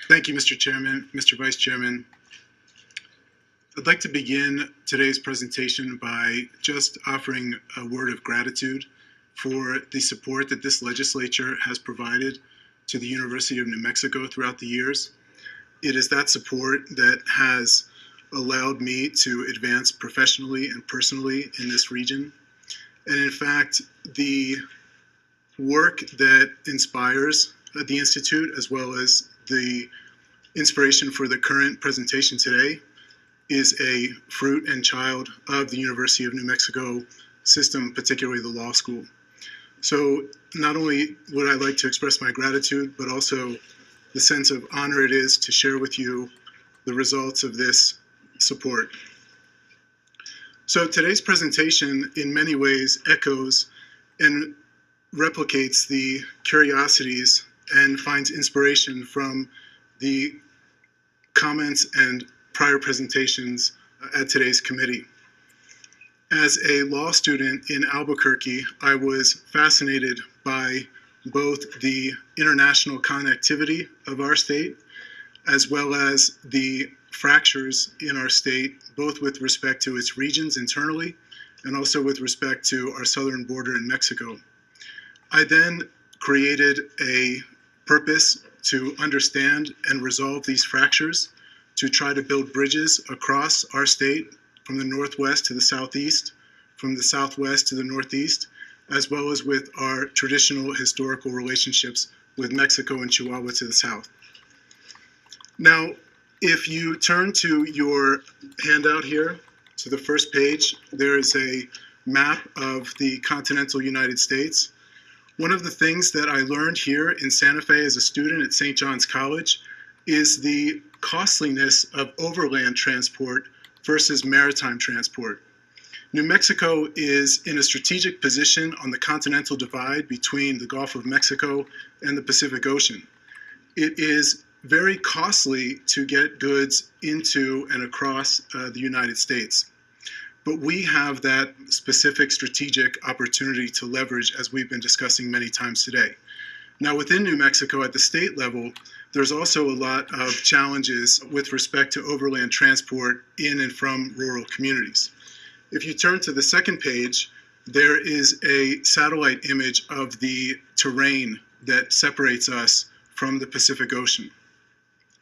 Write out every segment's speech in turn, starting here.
Thank you, Mr. Chairman, Mr. Vice Chairman. I'd like to begin today's presentation by just offering a word of gratitude for the support that this legislature has provided to the University of New Mexico throughout the years. It is that support that has allowed me to advance professionally and personally in this region. And in fact, the work that inspires the Institute, as well as the inspiration for the current presentation today, is a fruit and child of the University of New Mexico system, particularly the law school. So not only would I like to express my gratitude, but also the sense of honor it is to share with you the results of this support. So today's presentation in many ways echoes and replicates the curiosities and finds inspiration from the comments and prior presentations at today's committee. As a law student in Albuquerque, I was fascinated by both the international connectivity of our state, as well as the fractures in our state, both with respect to its regions internally, and also with respect to our southern border in Mexico. I then created a purpose to understand and resolve these fractures, to try to build bridges across our state from the northwest to the southeast, from the southwest to the northeast, as well as with our traditional historical relationships with Mexico and Chihuahua to the south. Now, if you turn to your handout here, to the first page, there is a map of the continental United States. One of the things that I learned here in Santa Fe as a student at St. John's College is the costliness of overland transport versus maritime transport. New Mexico is in a strategic position on the continental divide between the Gulf of Mexico and the Pacific Ocean. It is very costly to get goods into and across the United States. But we have that specific strategic opportunity to leverage, as we've been discussing many times today. Now, within New Mexico at the state level, there's also a lot of challenges with respect to overland transport in and from rural communities. If you turn to the second page, there is a satellite image of the terrain that separates us from the Pacific Ocean.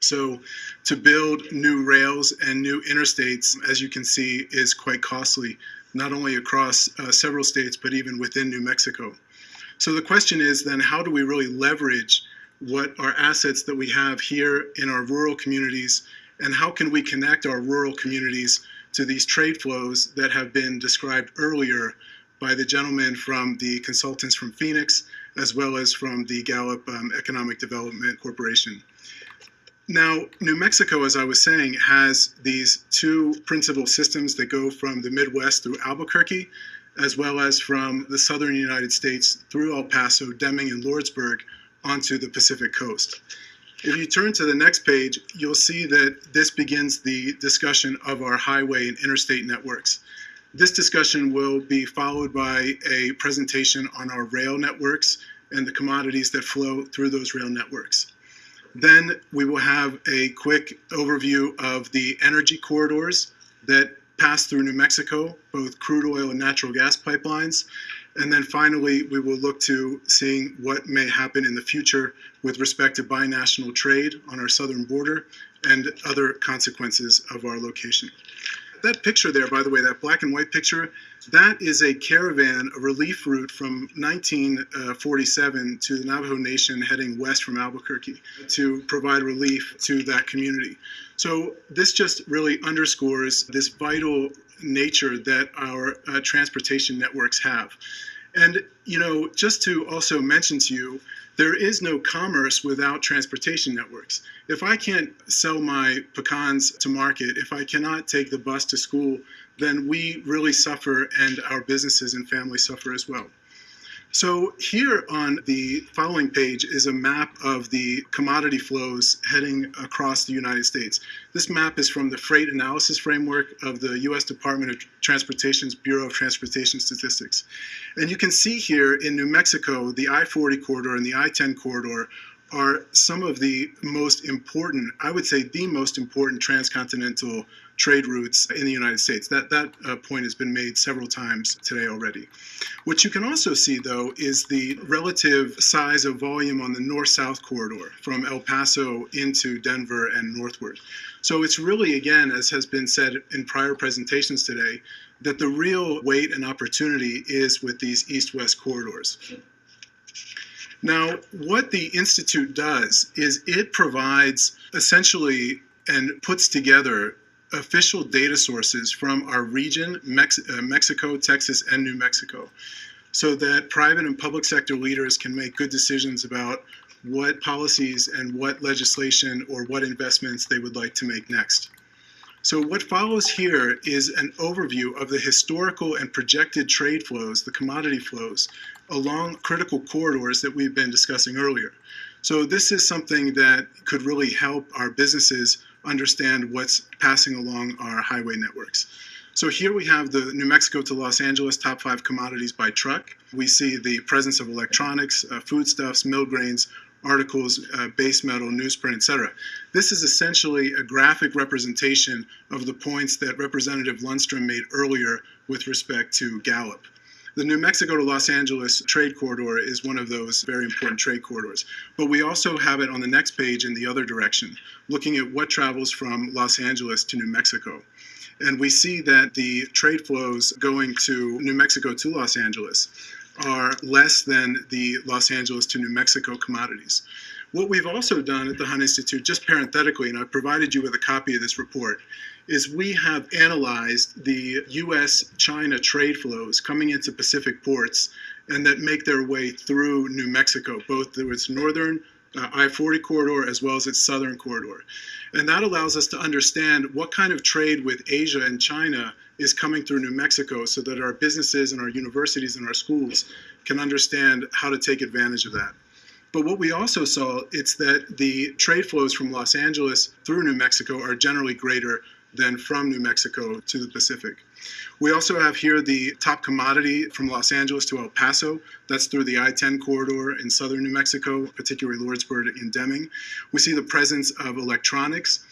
So to build new rails and new interstates, as you can see, is quite costly, not only across several states, but even within New Mexico. So the question is then, how do we really leverage what our assets that we have here in our rural communities, and how can we connect our rural communities to these trade flows that have been described earlier by the gentleman from the consultants from Phoenix, as well as from the Gallup Economic Development Corporation. Now, New Mexico, as I was saying, has these two principal systems that go from the Midwest through Albuquerque, as well as from the southern United States through El Paso, Deming, and Lordsburg onto the Pacific coast. If you turn to the next page, you'll see that this begins the discussion of our highway and interstate networks. This discussion will be followed by a presentation on our rail networks and the commodities that flow through those rail networks. Then we will have a quick overview of the energy corridors that pass through New Mexico, both crude oil and natural gas pipelines. And then finally, we will look to seeing what may happen in the future with respect to binational trade on our southern border and other consequences of our location. That picture there, by the way, that black and white picture, that is a caravan, a relief route from 1947 to the Navajo Nation heading west from Albuquerque to provide relief to that community. So this just really underscores this vital nature that our transportation networks have. And, you know, just to also mention to you, there is no commerce without transportation networks. If I can't sell my pecans to market, if I cannot take the bus to school, then we really suffer, and our businesses and families suffer as well. So here on the following page is a map of the commodity flows heading across the United States. This map is from the Freight Analysis Framework of the U.S. Department of Transportation's Bureau of Transportation Statistics. And you can see here in New Mexico, the I-40 corridor and the I-10 corridor are some of the most important, I would say the most important transcontinental trade routes in the United States. That point has been made several times today already. What you can also see, though, is the relative size of volume on the north-south corridor from El Paso into Denver and northward. So it's really, again, as has been said in prior presentations today, that the real weight and opportunity is with these east-west corridors. Now, what the Institute does is it provides essentially and puts together official data sources from our region, Mexico, Texas, and New Mexico, so that private and public sector leaders can make good decisions about what policies and what legislation or what investments they would like to make next. So what follows here is an overview of the historical and projected trade flows, the commodity flows, along critical corridors that we've been discussing earlier. So this is something that could really help our businesses understand what's passing along our highway networks. So here we have the New Mexico to Los Angeles top 5 commodities by truck. We see the presence of electronics, foodstuffs, mill grains, articles, base metal, newsprint, etc. This is essentially a graphic representation of the points that Representative Lundstrom made earlier with respect to Gallup. The New Mexico to Los Angeles trade corridor is one of those very important trade corridors. But we also have it on the next page in the other direction, looking at what travels from Los Angeles to New Mexico. And we see that the trade flows going to New Mexico to Los Angeles are less than the Los Angeles to New Mexico commodities. What we've also done at the Hunt Institute, just parenthetically, and I've provided you with a copy of this report, is we have analyzed the U.S.-China trade flows coming into Pacific ports and that make their way through New Mexico, both through its northern I-40 corridor as well as its southern corridor. And that allows us to understand what kind of trade with Asia and China is coming through New Mexico so that our businesses and our universities and our schools can understand how to take advantage of that. But what we also saw, it's that the trade flows from Los Angeles through New Mexico are generally greater than from New Mexico to the Pacific. We also have here the top commodity from Los Angeles to El Paso. That's through the I-10 corridor in southern New Mexico, particularly Lordsburg and Deming. We see the presence of electronics.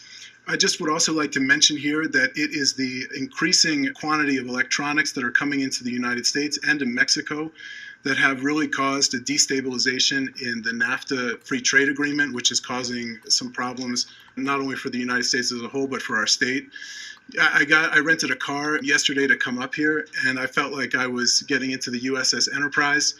I just would also like to mention here that it is the increasing quantity of electronics that are coming into the United States and in Mexico that have really caused a destabilization in the NAFTA free trade agreement, which is causing some problems not only for the United States as a whole, but for our state. I rented a car yesterday to come up here, and I felt like I was getting into the USS Enterprise.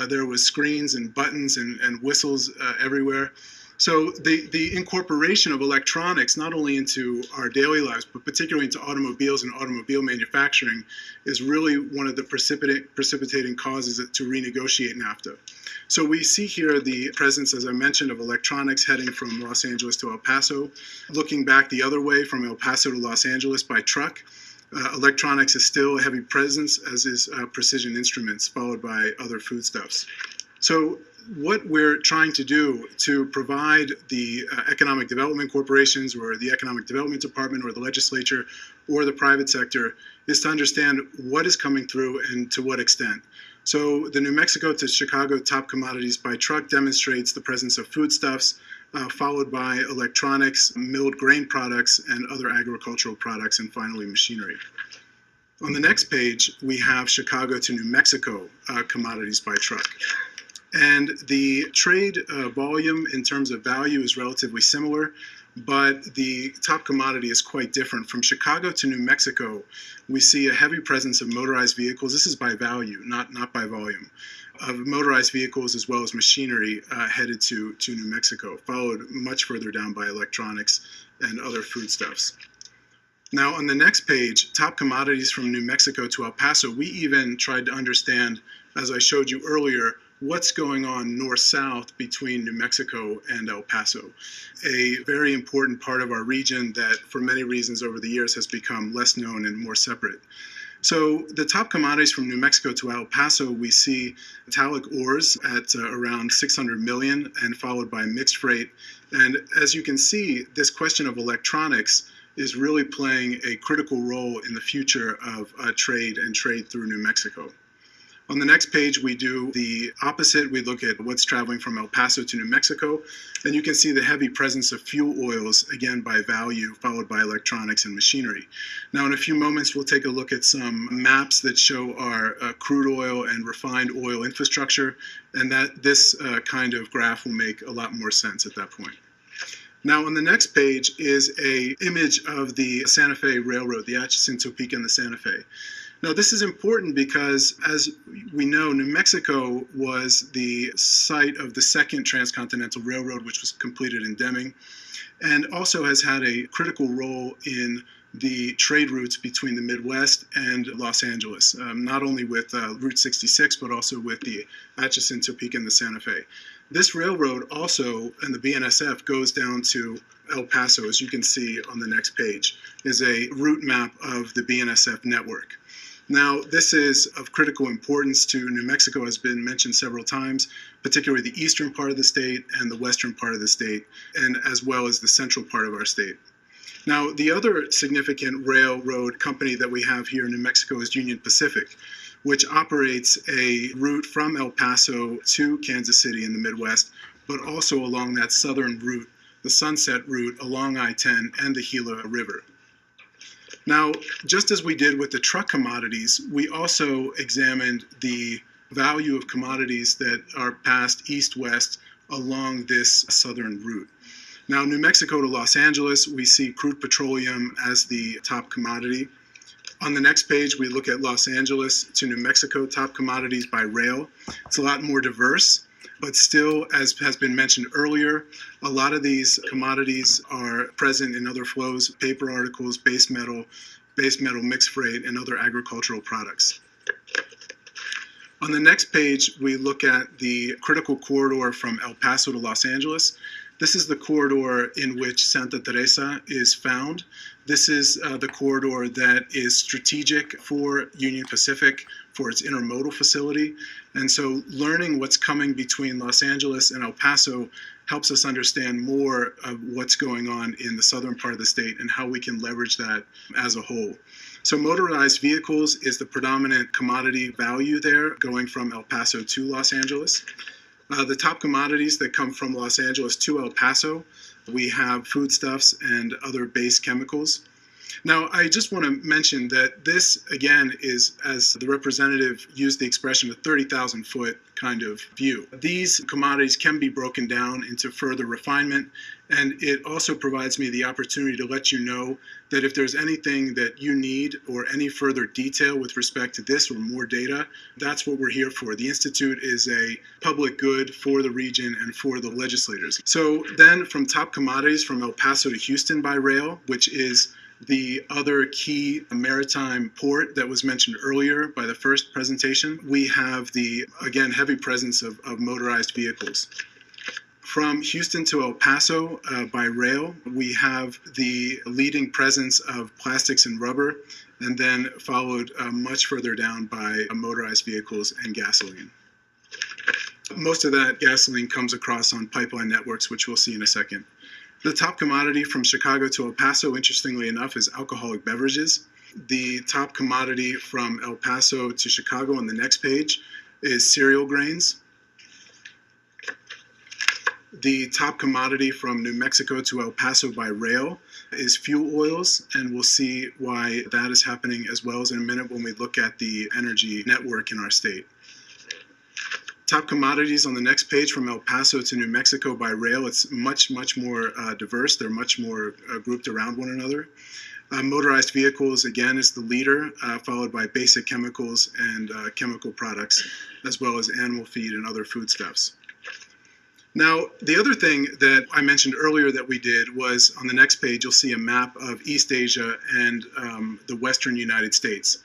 There was screens and buttons and whistles everywhere. So the incorporation of electronics, not only into our daily lives, but particularly into automobiles and automobile manufacturing, is really one of the precipitating causes to renegotiate NAFTA. So we see here the presence, as I mentioned, of electronics heading from Los Angeles to El Paso. Looking back the other way from El Paso to Los Angeles by truck, electronics is still a heavy presence, as is precision instruments, followed by other foodstuffs. So what we're trying to do to provide the economic development corporations or the economic development department or the legislature or the private sector is to understand what is coming through and to what extent. So the New Mexico to Chicago top commodities by truck demonstrates the presence of foodstuffs, followed by electronics, milled grain products, and other agricultural products, and finally machinery. On the next page, we have Chicago to New Mexico commodities by truck. And the trade volume in terms of value is relatively similar, but the top commodity is quite different. From Chicago to New Mexico, we see a heavy presence of motorized vehicles. This is by value, not by volume, of motorized vehicles as well as machinery headed to New Mexico, followed much further down by electronics and other foodstuffs. Now on the next page, top commodities from New Mexico to El Paso, we even tried to understand, as I showed you earlier, what's going on north-south between New Mexico and El Paso, a very important part of our region that for many reasons over the years has become less known and more separate. So the top commodities from New Mexico to El Paso, we see metallic ores at around 600 million and followed by mixed freight. And as you can see, this question of electronics is really playing a critical role in the future of trade and trade through New Mexico. On the next page, we do the opposite. We look at what's traveling from El Paso to New Mexico, and you can see the heavy presence of fuel oils, again by value, followed by electronics and machinery. Now, in a few moments, we'll take a look at some maps that show our crude oil and refined oil infrastructure, and that this kind of graph will make a lot more sense at that point. Now, on the next page is an image of the Santa Fe Railroad, the Atchison, Topeka, and the Santa Fe. Now, this is important because, as we know, New Mexico was the site of the second transcontinental railroad, which was completed in Deming, and also has had a critical role in the trade routes between the Midwest and Los Angeles, not only with Route 66, but also with the Atchison, Topeka, and the Santa Fe. This railroad also, and the BNSF, goes down to El Paso, as you can see on the next page, is a route map of the BNSF network. Now, this is of critical importance to New Mexico, has been mentioned several times, particularly the eastern part of the state and the western part of the state, and as well as the central part of our state. Now, the other significant railroad company that we have here in New Mexico is Union Pacific, which operates a route from El Paso to Kansas City in the Midwest, but also along that southern route, the Sunset route along I-10 and the Gila River. Now, just as we did with the truck commodities, we also examined the value of commodities that are passed east-west along this southern route. Now, New Mexico to Los Angeles, we see crude petroleum as the top commodity. On the next page, we look at Los Angeles to New Mexico, top commodities by rail. It's a lot more diverse, but still, as has been mentioned earlier, a lot of these commodities are present in other flows: paper articles, base metal, mixed freight, and other agricultural products. On the next page, we look at the critical corridor from El Paso to Los Angeles. This is the corridor in which Santa Teresa is found. This is the corridor that is strategic for Union Pacific for its intermodal facility. And so learning what's coming between Los Angeles and El Paso helps us understand more of what's going on in the southern part of the state and how we can leverage that as a whole. So motorized vehicles is the predominant commodity value there, going from El Paso to Los Angeles. The top commodities that come from Los Angeles to El Paso, we have foodstuffs and other base chemicals. Now, I just want to mention that this, again, is, as the representative used the expression, a 30,000-foot kind of view. These commodities can be broken down into further refinement, and it also provides me the opportunity to let you know that if there's anything that you need or any further detail with respect to this or more data, that's what we're here for. The Institute is a public good for the region and for the legislators. So then from top commodities from El Paso to Houston by rail, which is the other key maritime port that was mentioned earlier by the first presentation, we have the, again, heavy presence of motorized vehicles. From Houston to El Paso by rail, we have the leading presence of plastics and rubber, and then followed much further down by motorized vehicles and gasoline. Most of that gasoline comes across on pipeline networks, which we'll see in a second. The top commodity from Chicago to El Paso, interestingly enough, is alcoholic beverages. The top commodity from El Paso to Chicago on the next page is cereal grains. The top commodity from New Mexico to El Paso by rail is fuel oils, and we'll see why that is happening as well as in a minute when we look at the energy network in our state. Top commodities on the next page from El Paso to New Mexico by rail, it's much more diverse. They're much more grouped around one another. Motorized vehicles, again, is the leader, followed by basic chemicals and chemical products, as well as animal feed and other foodstuffs. Now, the other thing that I mentioned earlier that we did was on the next page, you'll see a map of East Asia and the Western United States.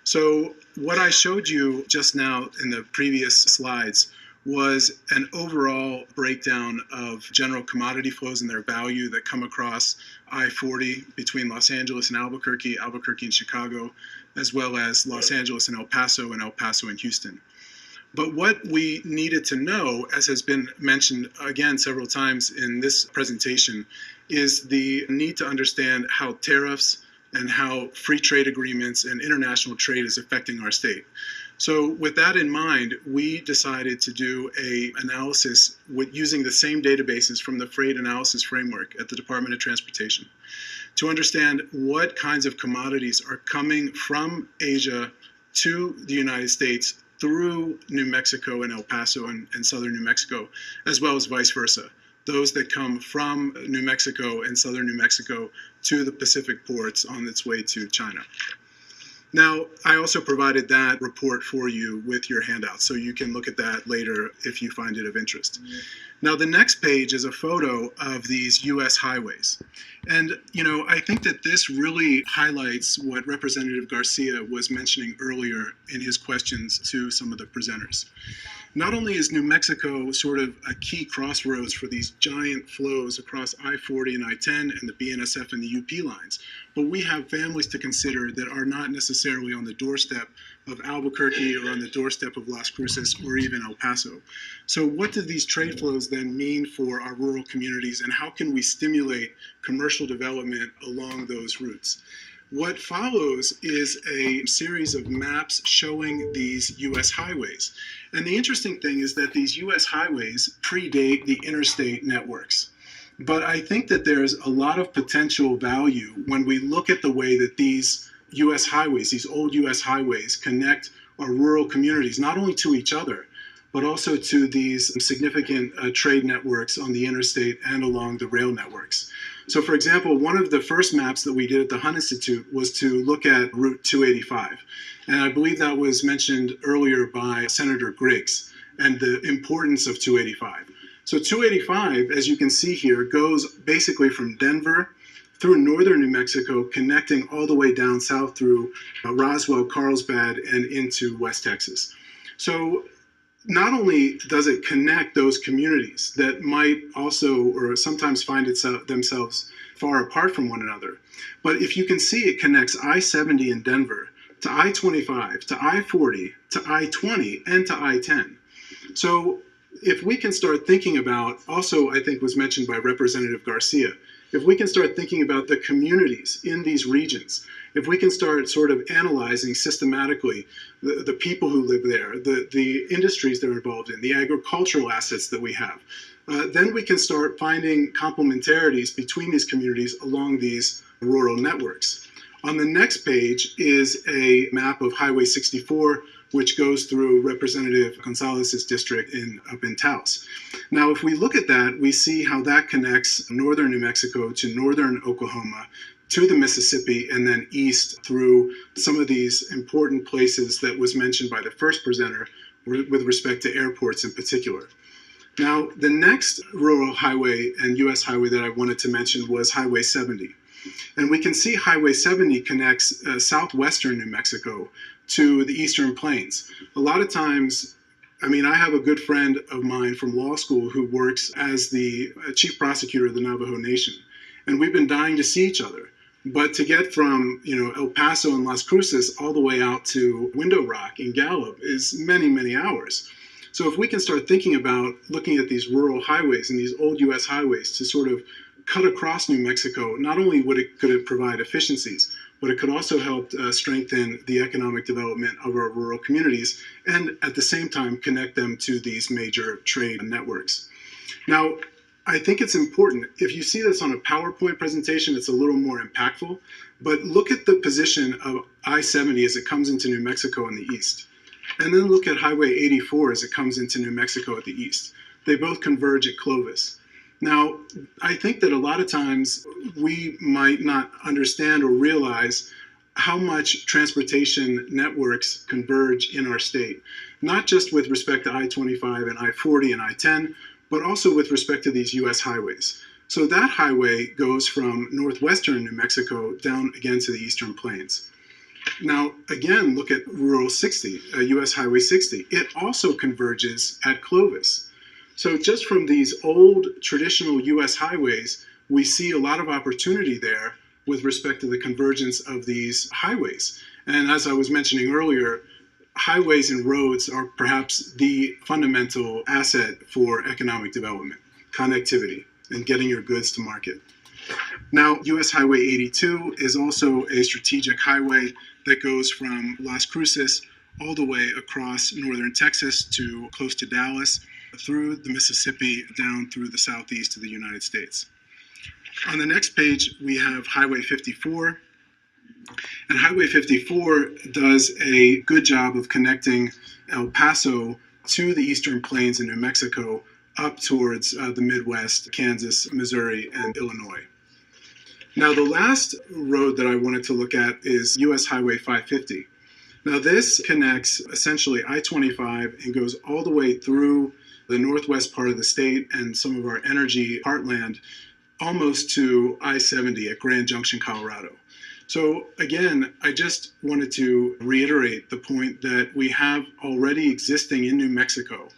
So what I showed you just now in the previous slides was an overall breakdown of general commodity flows and their value that come across I-40 between Los Angeles and Albuquerque, Albuquerque and Chicago, as well as Los Angeles and El Paso and Houston. But what we needed to know, as has been mentioned again several times in this presentation, is the need to understand how tariffs and how free trade agreements and international trade is affecting our state. So with that in mind, we decided to do a analysis using the same databases from the Freight Analysis Framework at the Department of Transportation to understand what kinds of commodities are coming from Asia to the United States through New Mexico and El Paso and southern New Mexico, as well as vice versa. Those that come from New Mexico and southern New Mexico to the Pacific ports on its way to China. Now, I also provided that report for you with your handout, so you can look at that later if you find it of interest. Now, the next page is a photo of these U.S. highways. And, I think that this really highlights what Representative Garcia was mentioning earlier in his questions to some of the presenters. Not only is New Mexico sort of a key crossroads for these giant flows across I-40 and I-10 and the BNSF and the UP lines, but we have families to consider that are not necessarily on the doorstep of Albuquerque or on the doorstep of Las Cruces or even El Paso. So what do these trade flows then mean for our rural communities, and how can we stimulate commercial development along those routes? What follows is a series of maps showing these U.S. highways. And the interesting thing is that these U.S. highways predate the interstate networks. But I think that there's a lot of potential value when we look at the way that these U.S. highways, these old U.S. highways, connect our rural communities, not only to each other, but also to these significant trade networks on the interstate and along the rail networks. So, for example, one of the first maps that we did at the Hunt Institute was to look at Route 285. And I believe that was mentioned earlier by Senator Griggs and the importance of 285. So 285, as you can see here, goes basically from Denver through northern New Mexico, connecting all the way down south through Roswell, Carlsbad, and into West Texas. So not only does it connect those communities that might also or sometimes find themselves far apart from one another, but if you can see, it connects I-70 in Denver to I-25, to I-40, to I-20, and to I-10. So if we can start thinking about, also I think was mentioned by Representative Garcia, if we can start thinking about the communities in these regions, if we can start sort of analyzing systematically the people who live there, the industries they're involved in, the agricultural assets that we have, then we can start finding complementarities between these communities along these rural networks. On the next page is a map of Highway 64, which goes through Representative Gonzalez's district up in Taos. Now, if we look at that, we see how that connects northern New Mexico to northern Oklahoma, to the Mississippi, and then east through some of these important places that was mentioned by the first presenter with respect to airports in particular. Now, the next rural highway and U.S. highway that I wanted to mention was Highway 70. And we can see Highway 70 connects southwestern New Mexico to the Eastern Plains. A lot of times, I have a good friend of mine from law school who works as the chief prosecutor of the Navajo Nation. And we've been dying to see each other. But to get from, El Paso and Las Cruces all the way out to Window Rock in Gallup is many, many hours. So if we can start thinking about looking at these rural highways and these old U.S. highways to sort of cut across New Mexico, not only could it provide efficiencies, but it could also help strengthen the economic development of our rural communities and at the same time connect them to these major trade networks. Now, I think it's important, if you see this on a PowerPoint presentation, it's a little more impactful, but look at the position of I-70 as it comes into New Mexico in the east. And then look at Highway 84 as it comes into New Mexico at the east. They both converge at Clovis. Now, I think that a lot of times we might not understand or realize how much transportation networks converge in our state, not just with respect to I-25 and I-40 and I-10, but also with respect to these U.S. highways. So that highway goes from northwestern New Mexico down again to the Eastern Plains. Now, again, look at Rural 60, U.S. Highway 60. It also converges at Clovis. So just from these old traditional U.S. highways, we see a lot of opportunity there with respect to the convergence of these highways. And as I was mentioning earlier, highways and roads are perhaps the fundamental asset for economic development, connectivity, and getting your goods to market. Now, U.S. Highway 82 is also a strategic highway that goes from Las Cruces all the way across northern Texas to close to Dallas, through the Mississippi, down through the southeast of the United States. On the next page, we have Highway 54. And Highway 54 does a good job of connecting El Paso to the Eastern Plains in New Mexico up towards the Midwest, Kansas, Missouri, and Illinois. Now, the last road that I wanted to look at is US Highway 550. Now, this connects essentially I-25 and goes all the way through the northwest part of the state and some of our energy heartland, almost to I-70 at Grand Junction, Colorado. So again, I just wanted to reiterate the point that we have already existing in New Mexico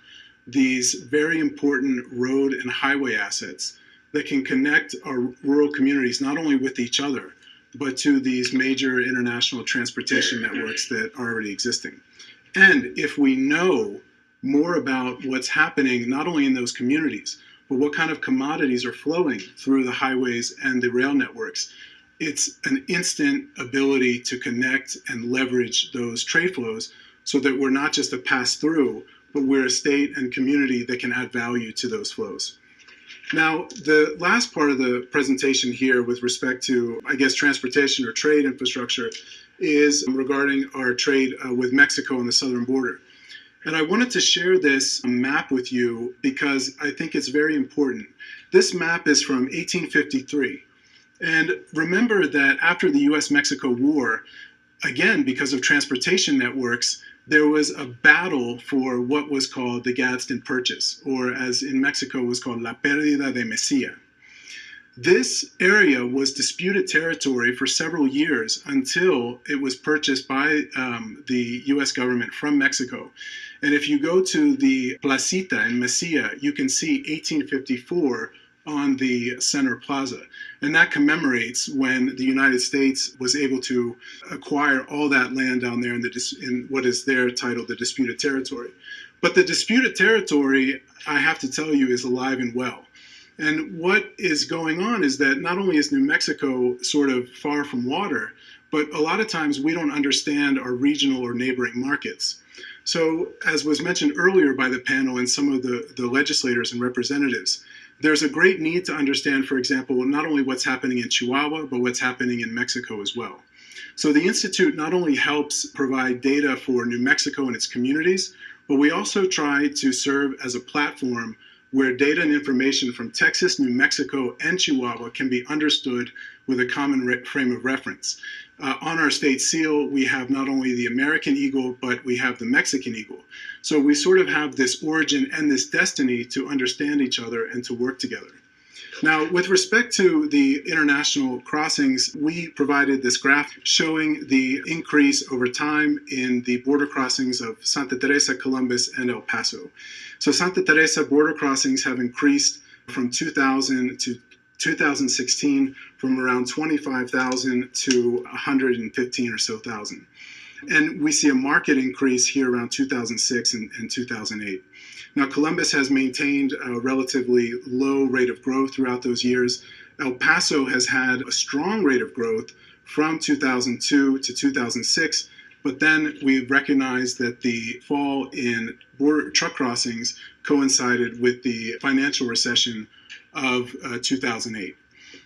these very important road and highway assets that can connect our rural communities not only with each other, but to these major international transportation networks that are already existing. And if we know more about what's happening not only in those communities, but what kind of commodities are flowing through the highways and the rail networks, it's an instant ability to connect and leverage those trade flows so that we're not just a pass-through, but we're a state and community that can add value to those flows. Now, the last part of the presentation here with respect to, I guess, transportation or trade infrastructure is regarding our trade with Mexico on the southern border. And I wanted to share this map with you because I think it's very important. This map is from 1853. And remember that after the US-Mexico War, again, because of transportation networks, there was a battle for what was called the Gadsden Purchase, or as in Mexico was called La Pérdida de Mesilla. This area was disputed territory for several years until it was purchased by the US government from Mexico. And if you go to the Placita in Mesilla, you can see 1854 on the center plaza. And that commemorates when the United States was able to acquire all that land down there in what is there titled the disputed territory. But the disputed territory, I have to tell you, is alive and well. And what is going on is that not only is New Mexico sort of far from water, but a lot of times we don't understand our regional or neighboring markets. So as was mentioned earlier by the panel and some of the legislators and representatives, there's a great need to understand, for example, not only what's happening in Chihuahua, but what's happening in Mexico as well. So the Institute not only helps provide data for New Mexico and its communities, but we also try to serve as a platform where data and information from Texas, New Mexico, and Chihuahua can be understood with a common frame of reference. On our state seal, we have not only the American eagle, but we have the Mexican eagle. So we sort of have this origin and this destiny to understand each other and to work together. Now, with respect to the international crossings, we provided this graph showing the increase over time in the border crossings of Santa Teresa, Columbus, and El Paso. So Santa Teresa border crossings have increased from 2000 to 2016 from around 25,000 to 115 or so thousand. And we see a market increase here around 2006 and 2008. Now, Columbus has maintained a relatively low rate of growth throughout those years. El Paso has had a strong rate of growth from 2002 to 2006, but then we recognized that the fall in border truck crossings coincided with the financial recession of 2008.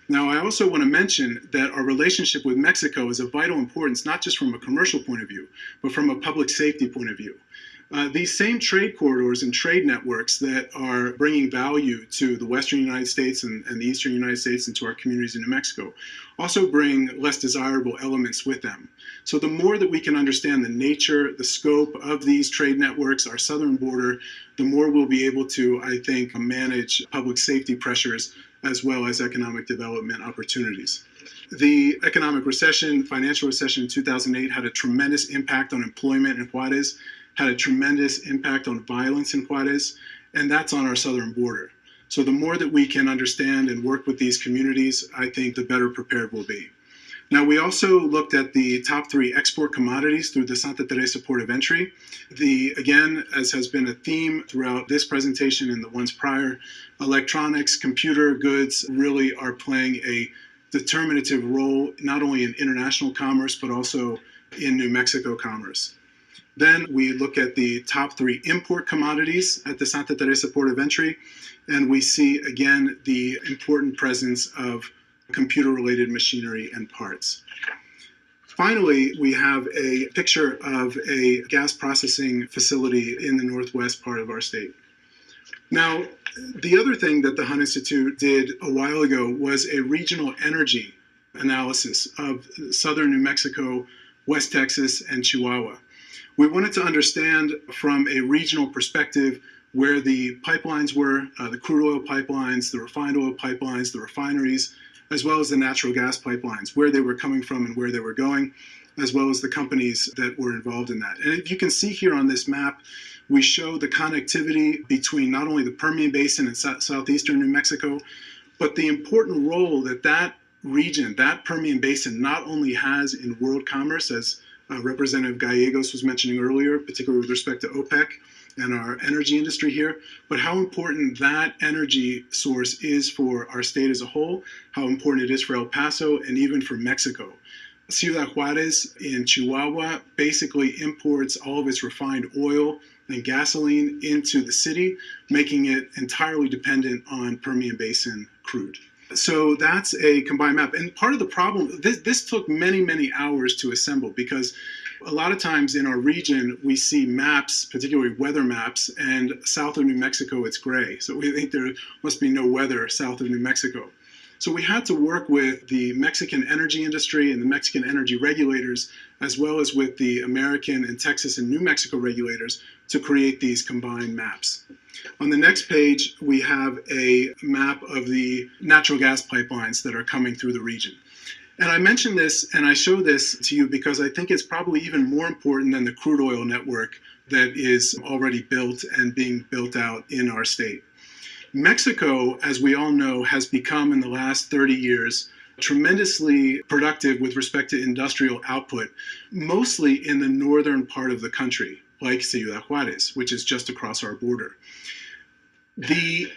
Now, I also want to mention that our relationship with Mexico is of vital importance, not just from a commercial point of view, but from a public safety point of view. These same trade corridors and trade networks that are bringing value to the Western United States and the Eastern United States and to our communities in New Mexico also bring less desirable elements with them. So the more that we can understand the nature, the scope of these trade networks, our southern border, the more we'll be able to, I think, manage public safety pressures as well as economic development opportunities. The economic recession, financial recession in 2008 had a tremendous impact on employment in Juarez, had a tremendous impact on violence in Juarez, and that's on our southern border. So the more that we can understand and work with these communities, I think the better prepared we'll be. Now, we also looked at the top 3 export commodities through the Santa Teresa port of entry. Again, as has been a theme throughout this presentation and the ones prior, electronics, computer goods really are playing a determinative role, not only in international commerce, but also in New Mexico commerce. Then we look at the top 3 import commodities at the Santa Teresa port of entry, and we see again the important presence of computer-related machinery and parts. Finally, we have a picture of a gas processing facility in the northwest part of our state. Now, the other thing that the Hunt Institute did a while ago was a regional energy analysis of southern New Mexico, West Texas, and Chihuahua. We wanted to understand from a regional perspective where the pipelines were, the crude oil pipelines, the refined oil pipelines, the refineries, as well as the natural gas pipelines, where they were coming from and where they were going, as well as the companies that were involved in that. And if you can see here on this map, we show the connectivity between not only the Permian Basin and southeastern New Mexico, but the important role that that region, that Permian Basin, not only has in world commerce, as Representative Gallegos was mentioning earlier, particularly with respect to OPEC and our energy industry here, but how important that energy source is for our state as a whole, how important it is for El Paso and even for Mexico. Ciudad Juarez in Chihuahua basically imports all of its refined oil and gasoline into the city, making it entirely dependent on Permian Basin crude. So that's a combined map. And part of the problem, this took many, many hours to assemble, because a lot of times in our region, we see maps, particularly weather maps, and south of New Mexico, it's gray. So we think there must be no weather south of New Mexico. So we had to work with the Mexican energy industry and the Mexican energy regulators, as well as with the American and Texas and New Mexico regulators, to create these combined maps. On the next page, we have a map of the natural gas pipelines that are coming through the region. And I mention this and I show this to you because I think it's probably even more important than the crude oil network that is already built and being built out in our state. Mexico, as we all know, has become in the last 30 years tremendously productive with respect to industrial output, mostly in the northern part of the country, like Ciudad Juarez, which is just across our border. The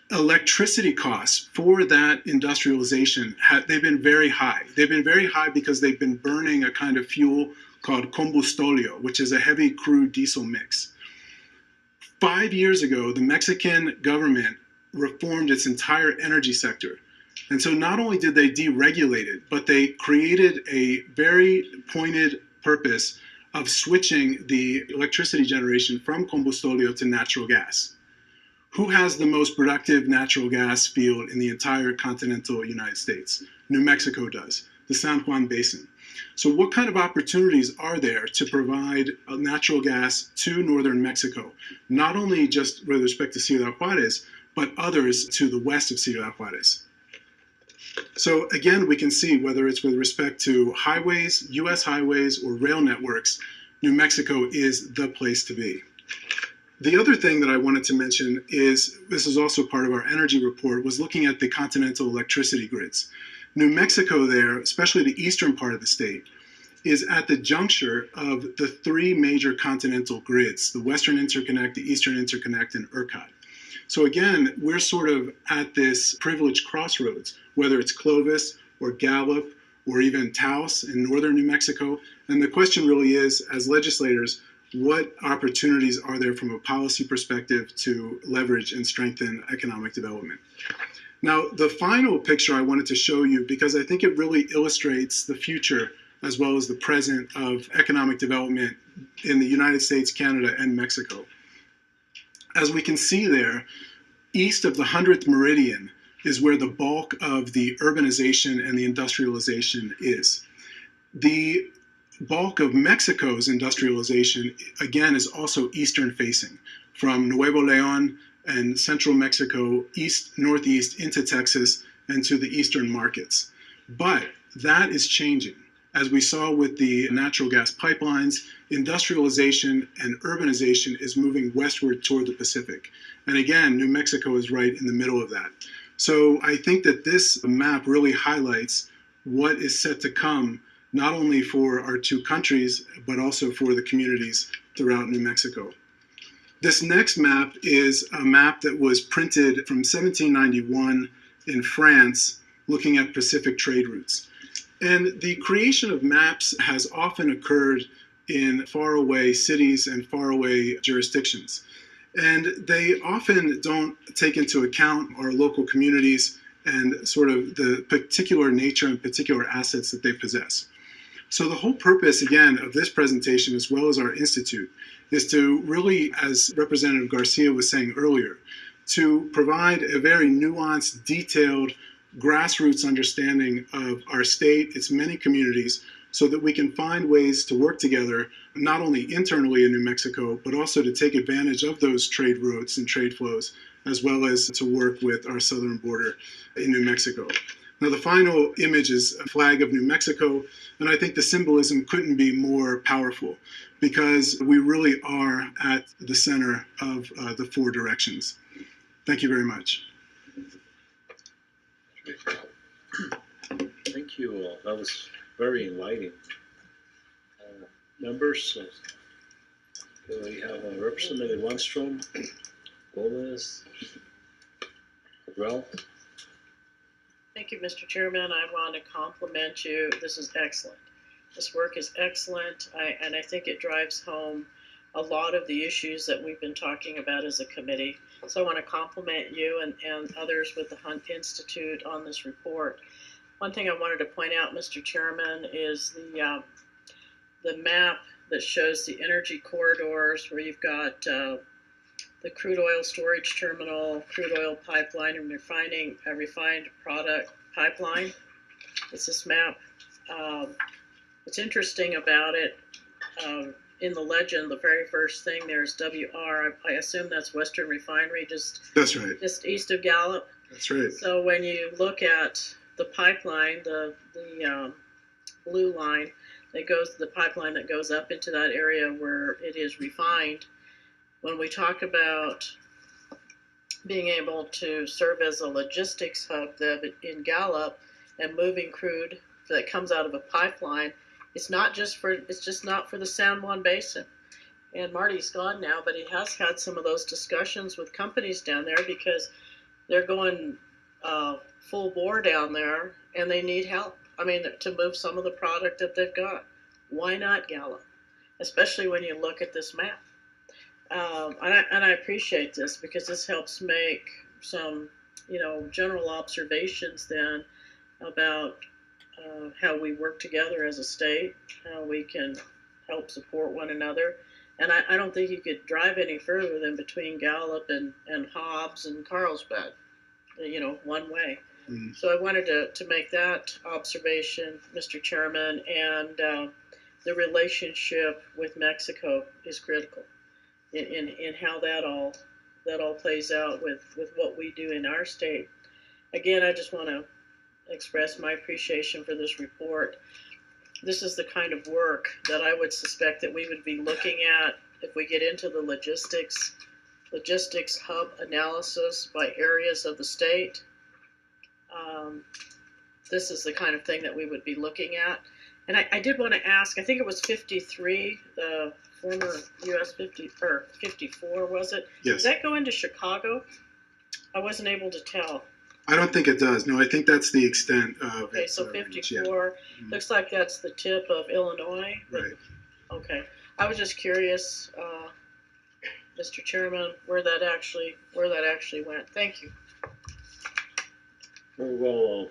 electricity costs for that industrialization, they've been very high. They've been very high because they've been burning a kind of fuel called combustóleo, which is a heavy crude diesel mix. 5 years ago, the Mexican government reformed its entire energy sector. And so not only did they deregulate it, but they created a very pointed purpose of switching the electricity generation from combustóleo to natural gas. Who has the most productive natural gas field in the entire continental United States? New Mexico does, the San Juan Basin. So what kind of opportunities are there to provide natural gas to northern Mexico, not only just with respect to Ciudad Juarez, but others to the west of Ciudad Juarez? So again, we can see whether it's with respect to highways, US highways, or rail networks, New Mexico is the place to be. The other thing that I wanted to mention is, this is also part of our energy report, was looking at the continental electricity grids. New Mexico there, especially the eastern part of the state, is at the juncture of the 3 major continental grids, the Western Interconnect, the Eastern Interconnect, and ERCOT. So again, we're sort of at this privileged crossroads, whether it's Clovis or Gallup or even Taos in northern New Mexico. And the question really is, as legislators, what opportunities are there from a policy perspective to leverage and strengthen economic development? Now, the final picture I wanted to show you, because I think it really illustrates the future as well as the present of economic development in the United States, Canada, and Mexico. As we can see there, east of the 100th meridian is where the bulk of the urbanization and the industrialization is. The bulk of Mexico's industrialization, again, is also eastern facing, from Nuevo León and central Mexico, east, northeast into Texas and to the eastern markets. But that is changing. As we saw with the natural gas pipelines, industrialization and urbanization is moving westward toward the Pacific. And again, New Mexico is right in the middle of that. So I think that this map really highlights what is set to come, not only for our 2 countries, but also for the communities throughout New Mexico. This next map is a map that was printed from 1791 in France, looking at Pacific trade routes. And the creation of maps has often occurred in faraway cities and faraway jurisdictions. And they often don't take into account our local communities and sort of the particular nature and particular assets that they possess. So the whole purpose, again, of this presentation, as well as our institute, is to really, as Representative Garcia was saying earlier, to provide a very nuanced, detailed, grassroots understanding of our state, its many communities, so that we can find ways to work together, not only internally in New Mexico, but also to take advantage of those trade routes and trade flows, as well as to work with our southern border in New Mexico. Now, the final image is a flag of New Mexico, and I think the symbolism couldn't be more powerful because we really are at the center of the four directions. Thank you very much. Thank you. That was very enlightening. Members, we have Representative Lundstrom, Gomez, Cabral. Thank you, Mr. Chairman. I want to compliment you. This is excellent. This work is excellent, and I think it drives home a lot of the issues that we've been talking about as a committee. So I want to compliment you and others with the Hunt Institute on this report. One thing I wanted to point out, Mr. Chairman, is the map that shows the energy corridors where you've got the crude oil storage terminal, crude oil pipeline, and refined product pipeline. It's this map. What's interesting about it, in the legend, the very first thing there's WR. I assume that's Western Refinery, That's right. just east of Gallup. That's right. So when you look at the pipeline, the blue line the pipeline that goes up into that area where it is refined. When we talk about being able to serve as a logistics hub in Gallup and moving crude that comes out of a pipeline, it's just not for the San Juan Basin. And Marty's gone now, but he has had some of those discussions with companies down there because they're going full bore down there and they need help. I mean, to move some of the product that they've got. Why not Gallup? Especially when you look at this map. And I appreciate this because this helps make some, general observations then about how we work together as a state, how we can help support one another. And I don't think you could drive any further than between Gallup and Hobbs and Carlsbad, one way. Mm-hmm. So I wanted to make that observation, Mr. Chairman, and the relationship with Mexico is critical in how that all plays out with what we do in our state. Again, I just want to express my appreciation for this report. This is the kind of work that I would suspect that we would be looking at if we get into the logistics hub analysis by areas of the state. This is the kind of thing that we would be looking at. And I did want to ask, I think it was 53, the former US 54, was it? Yes. Does that go into Chicago? I wasn't able to tell. I don't think it does. No, I think that's the extent of Okay, its, so 54 yeah. looks like that's the tip of Illinois. Right. Okay. I was just curious, Mr. Chairman, where that actually went. Thank you. Very well.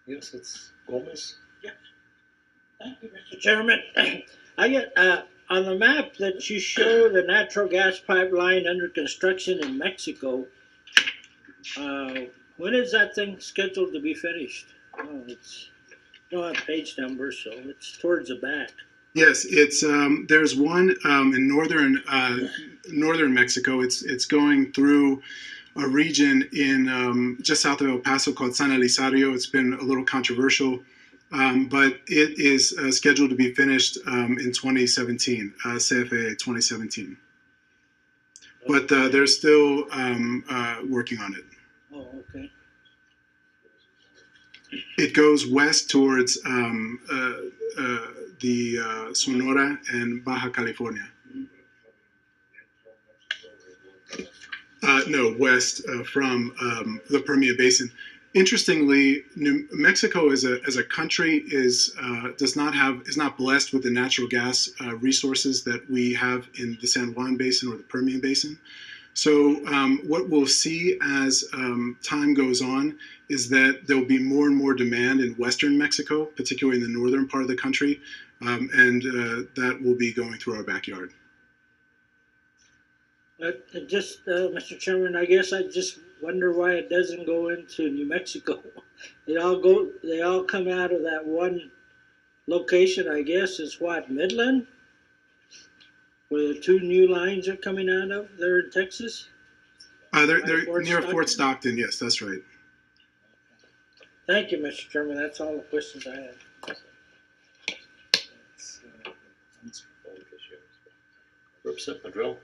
Yes, it's Gomez. Yeah. Thank you, Mr. Chairman. I get on the map that you show the natural gas pipeline under construction in Mexico. When is that thing scheduled to be finished? Oh, it's don't have page numbers, so it's towards the back. Yes, it's there's one in northern Mexico. It's going through a region in just south of El Paso called San Elizario. It's been a little controversial, but it is scheduled to be finished in 2017, CFA 2017. But they're still working on it. Oh, okay. It goes west towards the Sonora and Baja California. No, west from the Permian Basin. Interestingly, New Mexico as a country is not blessed with the natural gas resources that we have in the San Juan Basin or the Permian Basin. So what we'll see as time goes on is that there will be more and more demand in Western Mexico, particularly in the northern part of the country, and that will be going through our backyard. Mr. Chairman, I guess I just wonder why it doesn't go into New Mexico. They all come out of that one location, I guess, is what, Midland? Where the two new lines are coming out of there in Texas? They're Fort near Fort Stockton? Stockton. Yes, that's right. Thank you, Mr. Chairman. That's all the questions I have. Representative Madrell?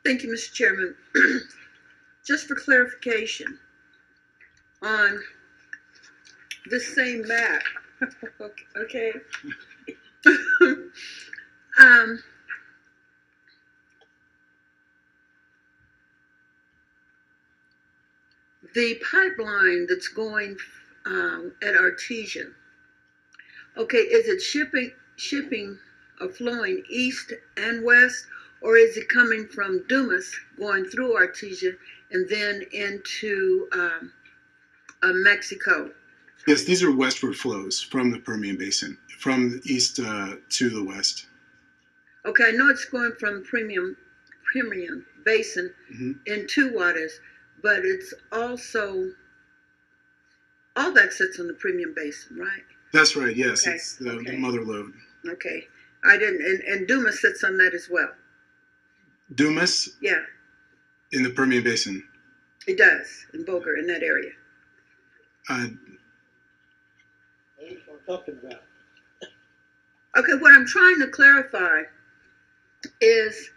Thank you, Mr. Chairman. Just for clarification, on this same map, okay? The pipeline that's going at Artesian, okay, is it shipping or flowing east and west, or is it coming from Dumas going through Artesia and then into Mexico? Yes, these are westward flows from the Permian Basin, from the east to the west. Okay, I know it's going from Permian Basin into Juarez, but it's also, all that sits on the Permian Basin, right? That's right, yes, Okay, it's the okay. mother lode. Okay, I didn't, and Dumas sits on that as well. Dumas Yeah, in the Permian Basin. it does, in Boger, in that area. That's what we're talking about. Okay, what I'm trying to clarify is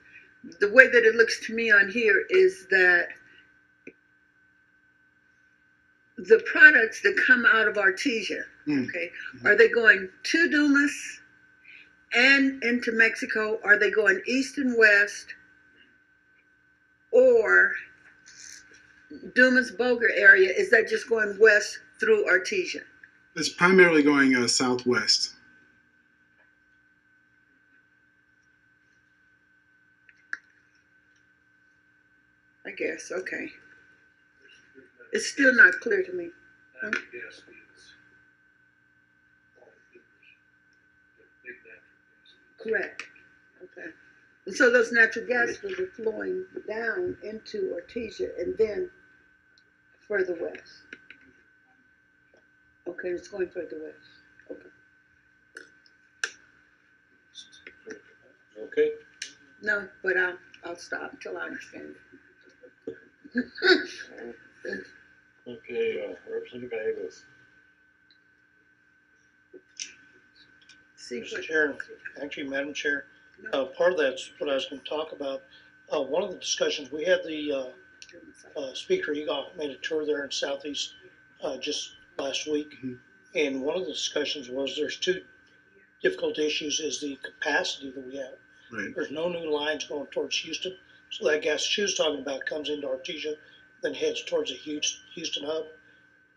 the way that it looks to me on here is that the products that come out of Artesia, okay, are they going to Dumas and into Mexico? Are they going east and west, or Dumas Boger area? Is that just going west through Artesia? It's primarily going southwest. I guess, okay. It's still not clear to me. Huh? Correct. Okay. And so those natural gas fields are flowing down into Artesia and then further west. Okay, it's going further west. Okay. Okay. No, but I'll stop until I understand. Okay, Representative Gallegos. Mr. Chair, actually, Madam Chair, part of that's what I was going to talk about. One of the discussions, we had the Speaker Egoff made a tour there in Southeast just last week. And one of the discussions was there's two difficult issues is the capacity that we have. Right. There's no new lines going towards Houston. So that gas she was talking about comes into Artesia, then heads towards the Houston hub.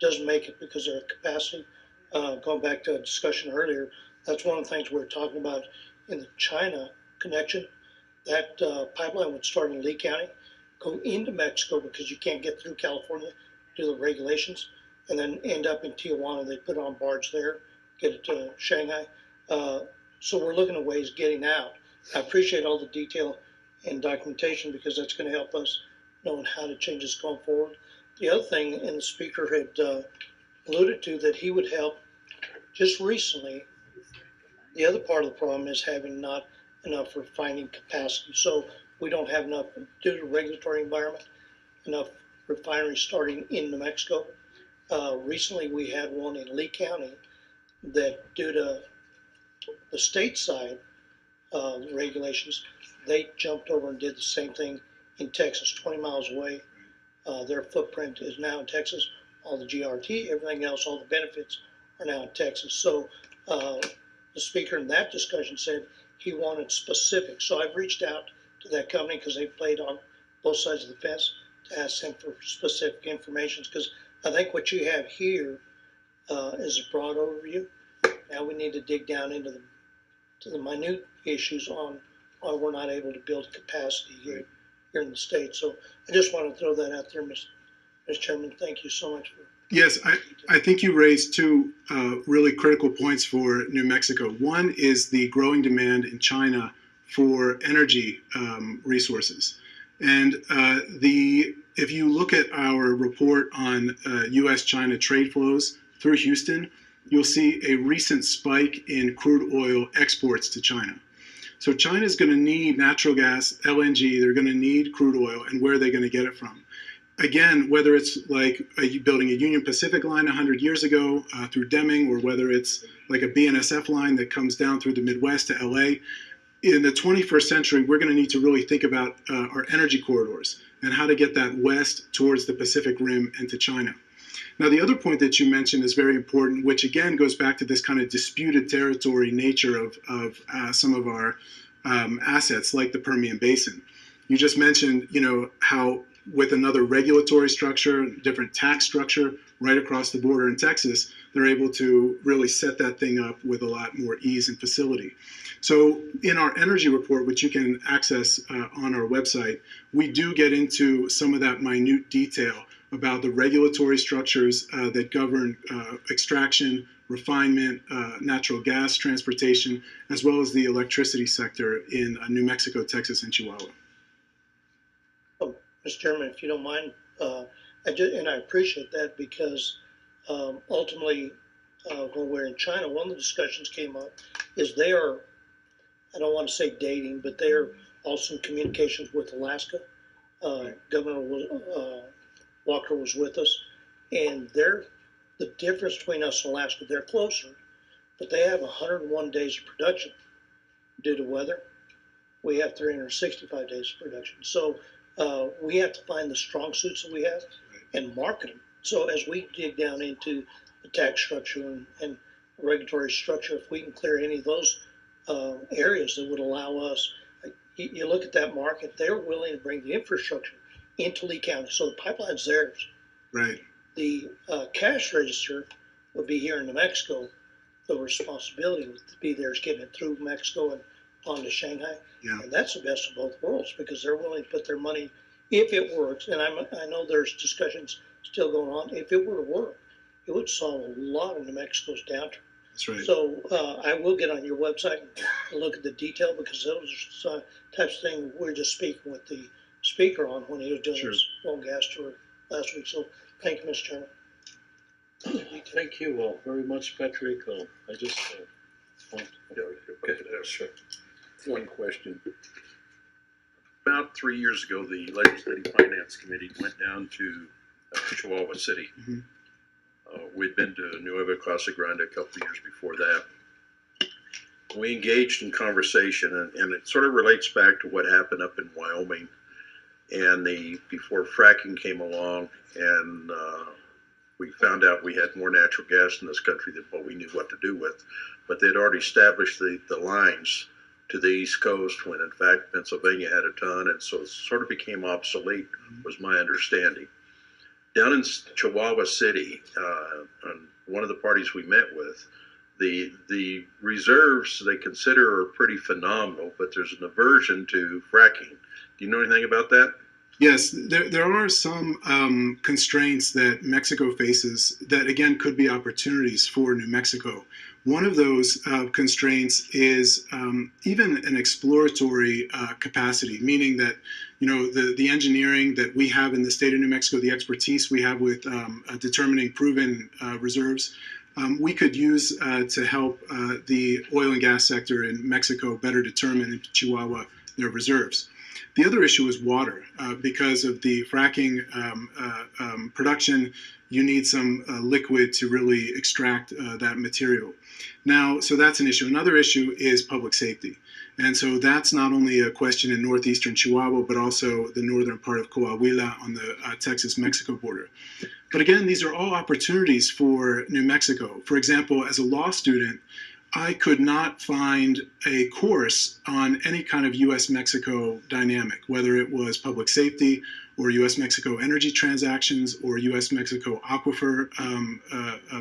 Doesn't make it because of their capacity. Going back to a discussion earlier, that's one of the things we were talking about in the China connection. That pipeline would start in Lee County, go into Mexico because you can't get through California due to the regulations, and then end up in Tijuana. They put it on barge there, get it to Shanghai. So we're looking at ways getting out. I appreciate all the detail and documentation because that's going to help us knowing how to change this going forward. The other thing, and the speaker had alluded to, that he would help just recently. The other part of the problem is having not enough refining capacity. So we don't have enough, due to the regulatory environment, enough refineries starting in New Mexico. Recently we had one in Lee County that due to the state side regulations, they jumped over and did the same thing in Texas, 20 miles away. Their footprint is now in Texas. All the GRT, everything else, all the benefits are now in Texas. So the speaker in that discussion said he wanted specifics. So I've reached out to that company because they played on both sides of the fence to ask them for specific information, because I think what you have here is a broad overview. Now we need to dig down into the minute issues on why we're not able to build capacity here in the state. So I just want to throw that out there, Mr. Chairman. Thank you so much for. Yes, I think you raised two really critical points for New Mexico. One is the growing demand in China for energy resources. And if you look at our report on U.S.-China trade flows through Houston, you'll see a recent spike in crude oil exports to China. So China is going to need natural gas, LNG, they're going to need crude oil, and where are they going to get it from? Again, whether it's like building a Union Pacific line 100 years ago through Deming, or whether it's like a BNSF line that comes down through the Midwest to LA, in the 21st century, we're going to need to really think about our energy corridors and how to get that west towards the Pacific Rim and to China. Now, the other point that you mentioned is very important, which again goes back to this kind of disputed territory nature of some of our assets, like the Permian Basin. You just mentioned, how with another regulatory structure, different tax structure right across the border in Texas, they're able to really set that thing up with a lot more ease and facility. So in our energy report, which you can access on our website, we do get into some of that minute detail about the regulatory structures that govern extraction, refinement, natural gas transportation, as well as the electricity sector in New Mexico, Texas, and Chihuahua. Mr. Chairman, if you don't mind, I appreciate that, because ultimately, when we're in China, one of the discussions came up is they are, I don't want to say dating, but they are also in communications with Alaska. Governor Walker was with us, and the difference between us and Alaska, they're closer, but they have 101 days of production due to weather. We have 365 days of production. So we have to find the strong suits that we have and market them. So as we dig down into the tax structure and regulatory structure, if we can clear any of those areas that would allow us, you look at that market, they're willing to bring the infrastructure into Lee County. So the pipeline's theirs. Right. The cash register would be here in New Mexico. The responsibility would be theirs, getting it through Mexico and on to Shanghai. Yeah. And that's the best of both worlds, because they're willing to put their money, if it works, and I know there's discussions still going on, if it were to work, it would solve a lot of New Mexico's downturn. That's right. So I will get on your website and look at the detail, because those are types of things we were just speaking with the speaker on when he was doing his oil gas tour last week. So thank you, Mr. Chairman. Thank you very much, Patrick. I just want Sure. One question. About 3 years ago, the Legislative Finance Committee went down to Chihuahua City. Mhm. We'd been to Nueva Casa Grande a couple of years before that. We engaged in conversation, and it sort of relates back to what happened up in Wyoming, and before fracking came along, and we found out we had more natural gas in this country than what we knew what to do with. But they'd already established the lines to the East Coast, when in fact Pennsylvania had a ton, and so it sort of became obsolete, was my understanding. Down in Chihuahua City, and one of the parties we met with, the reserves they consider are pretty phenomenal, but there's an aversion to fracking. Do you know anything about that? Yes, there are some constraints that Mexico faces that, again, could be opportunities for New Mexico. One of those constraints is even an exploratory capacity, meaning that, the engineering that we have in the state of New Mexico, the expertise we have with determining proven reserves, we could use to help the oil and gas sector in Mexico better determine in Chihuahua their reserves. The other issue is water. Because of the fracking production, you need some liquid to really extract that material. Now, so that's an issue. Another issue is public safety. And so that's not only a question in northeastern Chihuahua, but also the northern part of Coahuila on the Texas-Mexico border. But again, these are all opportunities for New Mexico. For example, as a law student, I could not find a course on any kind of US-Mexico dynamic, whether it was public safety or US-Mexico energy transactions or US-Mexico aquifer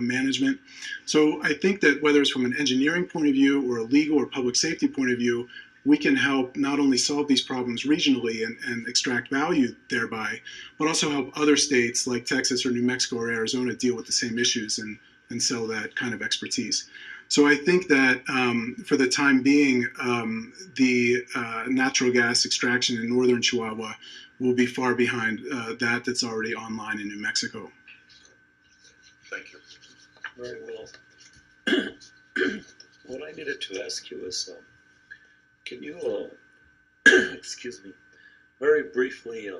management. So I think that whether it's from an engineering point of view or a legal or public safety point of view, we can help not only solve these problems regionally and extract value thereby, but also help other states like Texas or New Mexico or Arizona deal with the same issues and sell that kind of expertise. So I think that for the time being, the natural gas extraction in northern Chihuahua will be far behind that's already online in New Mexico. Thank you. Very well. What I needed to ask you is, can you, excuse me, very briefly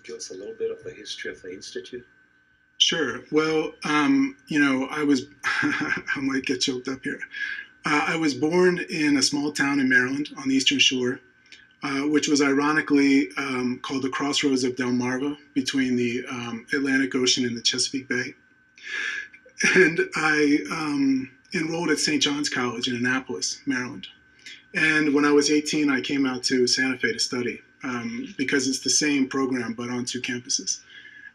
give us a little bit of the history of the Institute? Sure. Well, I was, I might get choked up here. I was born in a small town in Maryland on the Eastern Shore, which was ironically called the Crossroads of Delmarva between the Atlantic Ocean and the Chesapeake Bay. And I enrolled at St. John's College in Annapolis, Maryland. And when I was 18, I came out to Santa Fe to study because it's the same program but on 2 campuses.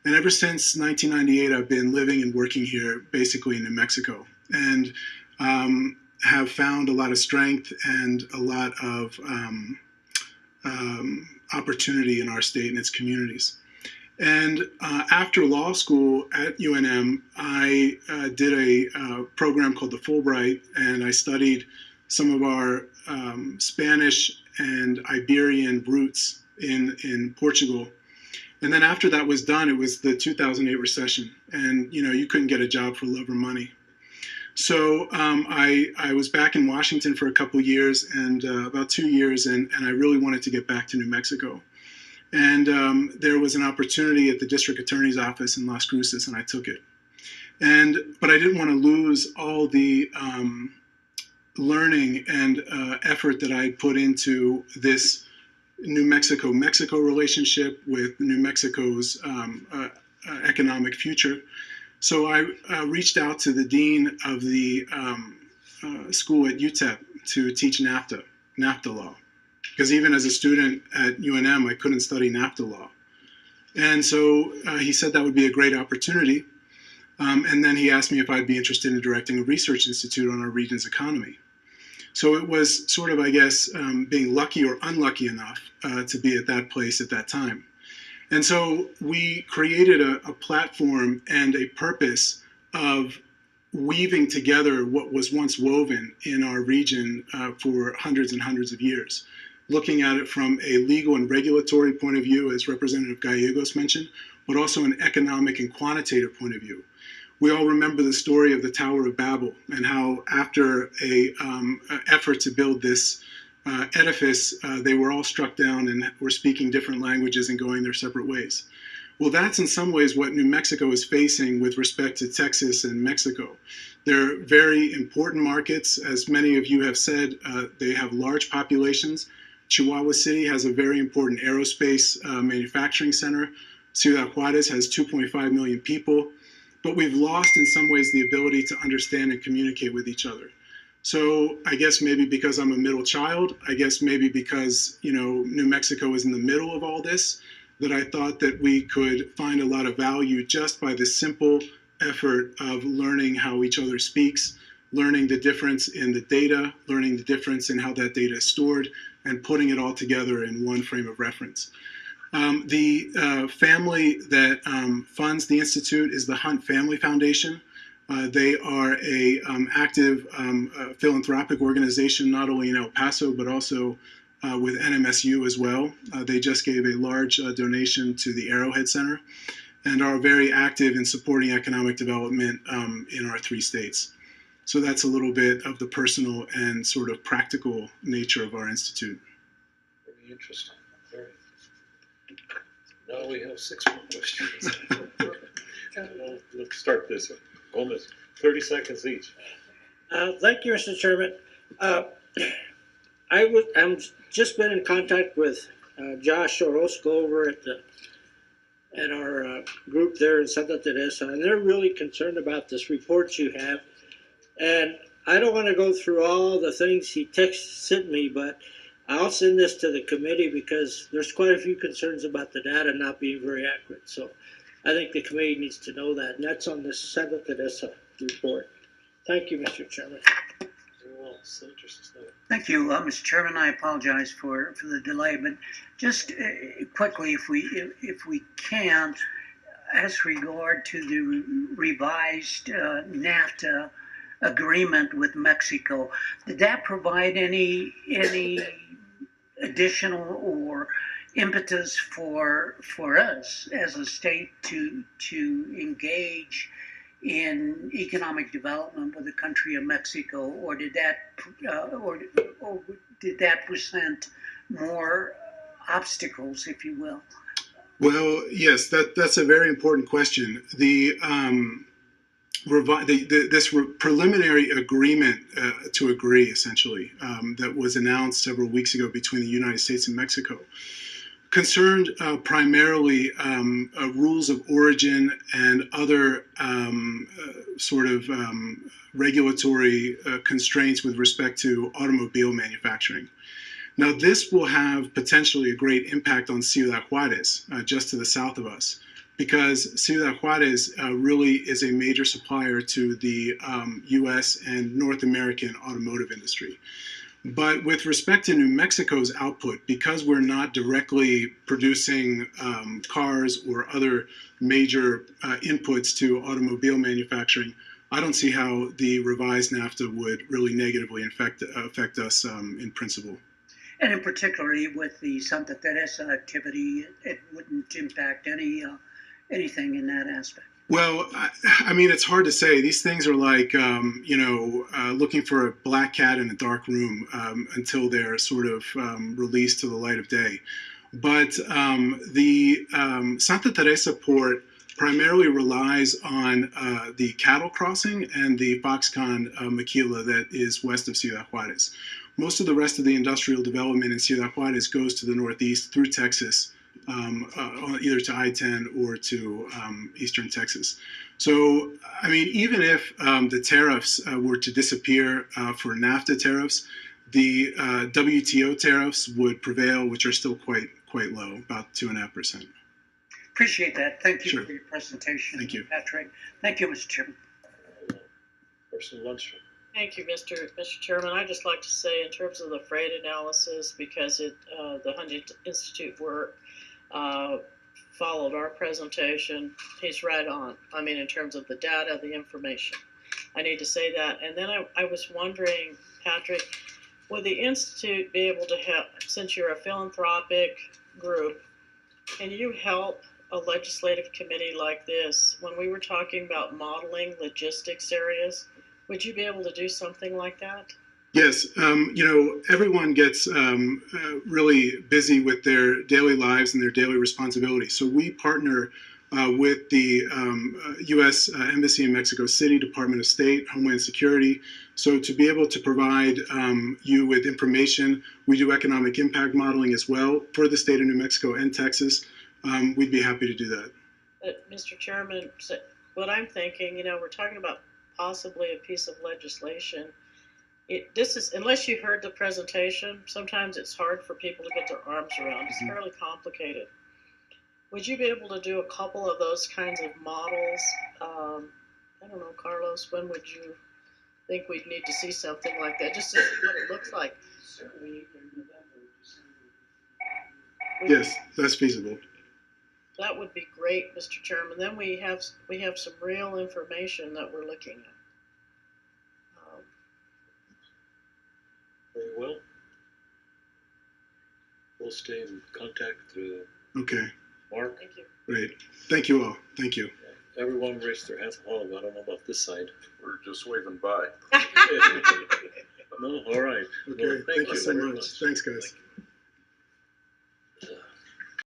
And ever since 1998, I've been living and working here basically in New Mexico and have found a lot of strength and a lot of opportunity in our state and its communities. And after law school at UNM, I did a program called the Fulbright, and I studied some of our Spanish and Iberian roots in Portugal. And then after that was done, it was the 2008 recession, and you couldn't get a job for love or money. So I was back in Washington for a couple of years, and about 2 years, and I really wanted to get back to New Mexico. And there was an opportunity at the district attorney's office in Las Cruces, and I took it. But I didn't want to lose all the learning and effort that I put into this New Mexico-Mexico relationship with New Mexico's economic future. So I reached out to the dean of the school at UTEP to teach NAFTA law. Because even as a student at UNM, I couldn't study NAFTA law. And so he said that would be a great opportunity. And then he asked me if I'd be interested in directing a research institute on our region's economy. So it was sort of, I guess, being lucky or unlucky enough to be at that place at that time. And so we created a platform and a purpose of weaving together what was once woven in our region for hundreds and hundreds of years, looking at it from a legal and regulatory point of view, as Representative Gallegos mentioned, but also an economic and quantitative point of view. We all remember the story of the Tower of Babel and how after an effort to build this edifice, they were all struck down and were speaking different languages and going their separate ways. Well, that's in some ways what New Mexico is facing with respect to Texas and Mexico. They're very important markets. As many of you have said, they have large populations. Chihuahua City has a very important aerospace manufacturing center. Ciudad Juarez has 2.5 million people. But we've lost in some ways the ability to understand and communicate with each other. So I guess maybe because I'm a middle child, I guess maybe because New Mexico is in the middle of all this, that I thought that we could find a lot of value just by the simple effort of learning how each other speaks, learning the difference in the data, learning the difference in how that data is stored, and putting it all together in one frame of reference. The family that funds the Institute is the Hunt Family Foundation. They are a active philanthropic organization, not only in El Paso, but also with NMSU as well. They just gave a large donation to the Arrowhead Center and are very active in supporting economic development in our 3 states. So that's a little bit of the personal and sort of practical nature of our institute. Very interesting. Very. Now we have 6 more questions. Let's start this one. Almost 30 seconds each. Thank you, Mr. Chairman. I'm just been in contact with Josh Orozco over at our group there in Santa Teresa, and they're really concerned about this report you have. And I don't want to go through all the things he sent me, but I'll send this to the committee because there's quite a few concerns about the data not being very accurate. So I think the committee needs to know that, and that's on the Santa Teresa report. Thank you, Mr. Chairman. Well, Senator Snyder. Thank you, Mr. Chairman. I apologize for the delay, but just quickly, if we can, as regard to the revised NAFTA agreement with Mexico, did that provide any additional or impetus for us as a state to engage in economic development with the country of Mexico, or did that present more obstacles, if you will? Well, yes, that's a very important question. This preliminary agreement to agree, essentially, that was announced several weeks ago between the United States and Mexico, concerned primarily rules of origin and other regulatory constraints with respect to automobile manufacturing. Now, this will have potentially a great impact on Ciudad Juarez, just to the south of us, because Ciudad Juarez really is a major supplier to the U.S. and North American automotive industry. But with respect to New Mexico's output, because we're not directly producing cars or other major inputs to automobile manufacturing, I don't see how the revised NAFTA would really negatively affect us in principle. And in particularly with the Santa Teresa activity, it wouldn't impact anything in that aspect. Well, I mean, it's hard to say. These things are like, looking for a black cat in a dark room until they're sort of released to the light of day. But the Santa Teresa port primarily relies on the cattle crossing and the Foxconn maquila that is west of Ciudad Juarez. Most of the rest of the industrial development in Ciudad Juarez goes to the northeast through Texas, either to I-10 or to eastern Texas. So, I mean, even if the tariffs were to disappear for NAFTA tariffs, the WTO tariffs would prevail, which are still quite low, about 2.5%. Appreciate that. Thank you Sure. for your presentation, Thank you. Patrick. Thank you, Mr. Chairman. Person Lundstrom. Thank you, Mr. Chairman. I'd just like to say, in terms of the freight analysis, because the Huntington Institute work followed our presentation, he's right on. I mean, in terms of the data, the information. I need to say that. And then I was wondering, Patrick, would the Institute be able to help, since you're a philanthropic group, can you help a legislative committee like this? When we were talking about modeling logistics areas, would you be able to do something like that? Yes, everyone gets really busy with their daily lives and their daily responsibilities. So we partner with the U.S. Embassy in Mexico City, Department of State, Homeland Security. So to be able to provide you with information, we do economic impact modeling as well for the state of New Mexico and Texas. We'd be happy to do that. Mr. Chairman, what I'm thinking, we're talking about possibly a piece of legislation. This is, unless you've heard the presentation, sometimes it's hard for people to get their arms around. It's fairly complicated. Would you be able to do a couple of those kinds of models? I don't know, Carlos, when would you think we'd need to see something like that, just to see what it looks like? Yes, that's feasible. That would be great, Mr. Chairman. Then we have some real information that we're looking at. Very well. We'll stay in contact through Okay, Mark. Thank you. great. Thank you all. Thank you. Everyone raised their hands. Oh, I don't know about this side. We're just waving by. No, all right. Okay, Well, thank you so very much. Thanks, guys. Thank you.